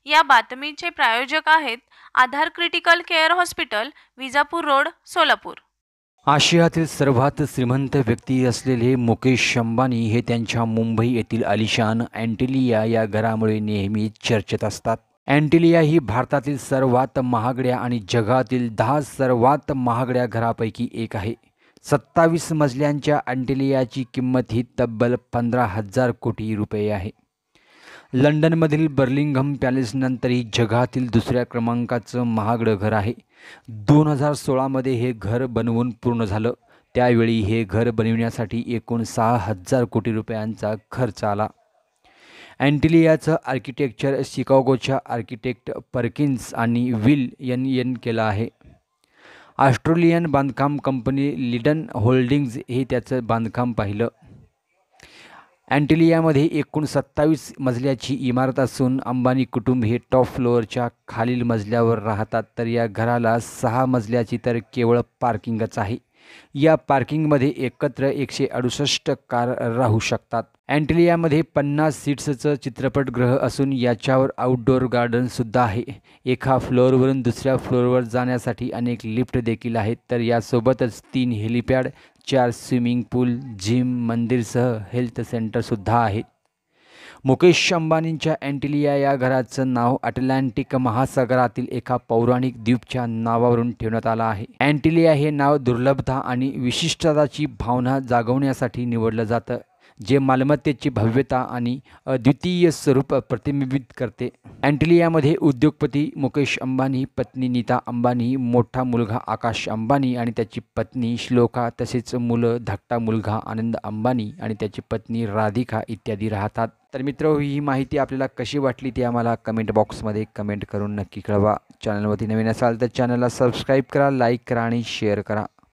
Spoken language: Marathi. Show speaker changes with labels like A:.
A: या बातमीचे प्रायोजक आहेत Aadhaar critical care hospital, Vijapur road, Solapur.
B: आशियातील सर्वात श्रीमंत व्यक्ती असलेले मुकेश अंबानी हे त्यांच्या मुंबई येथील आलिशान अँटिलिया या घरामुळे नेहमी चर्चेत असतात। अँटिलिया ही भारतातील सर्वात महागड्या आणि जगातील 10 सर्वात महागड्या घरापैकी एक आहे। 27 मजल्यांच्या अँटिलियाची किंमत ही तब्बल 15,000 कोटी रुपये आहे। लंडनमधील बर्लिंघम पॅलेसनंतर ही जगातील दुसऱ्या क्रमांकाचं महागडं घर आहे। 2016मध्ये हे घर बनवून पूर्ण झालं। त्यावेळी हे घर बनविण्यासाठी एकूण 6,000 कोटी रुपयांचा खर्च आला। अँटिलियाचं आर्किटेक्चर शिकागोच्या आर्किटेक्ट पर्किन्स आणि विल एन केलं आहे। ऑस्ट्रेलियन बांधकाम कंपनी लिडन होल्डिंग्ज हे त्याचं बांधकाम पाहिलं। अँटिलियामध्ये एकूण 27 मजल्याची इमारत असून अंबानी कुटुंब हे टॉप फ्लोअरच्या खालील मजल्यावर राहतात, तर या घराला 6 मजल्याची तर केवळ पार्किंगच आहे। या पार्किंगमध्ये एकत्र 168 कार राहू शकतात। अँटिलियामध्ये 50 सीट्सचं चित्रपटगृह असून याच्यावर आउटडोअर गार्डनसुद्धा आहे। एका फ्लोअरवरून दुसऱ्या फ्लोअरवर जाण्यासाठी अनेक लिफ्ट देखील आहेत, तर यासोबतच 3 हेलिपॅड, 4 स्विमिंग पूल, जिम, मंदिरसह हेल्थ सेंटरसुद्धा आहेत। मुकेश अंबानींच्या अँटिलिया या घराचं नाव अटलांटिक महासागरातील एका पौराणिक द्वीपच्या नावावरून ठेवण्यात आलं आहे। अँटिलिया हे नाव दुर्लभता आणि विशिष्टताची भावना जागवण्यासाठी निवडलं जातं, जे मालमत्तेची भव्यता आणि अद्वितीय स्वरूप प्रतिबिंबित करते। अँटिलियामध्ये उद्योगपती मुकेश अंबानी, पत्नी नीता अंबानी, मोठा मुलगा आकाश अंबानी आणि त्याची पत्नी श्लोका, तसेच मुलं धाकटा मुलगा आनंद अंबानी आणि त्याची पत्नी राधिका इत्यादी राहतात। तर मित्र, ही माहिती आपल्याला कशी वाटली ते आम्हाला कमेंट बॉक्समध्ये कमेंट करून नक्की कळवा। चॅनलवरती नवीन असाल तर चॅनलला सबस्क्राईब करा, लाईक करा आणि शेअर करा।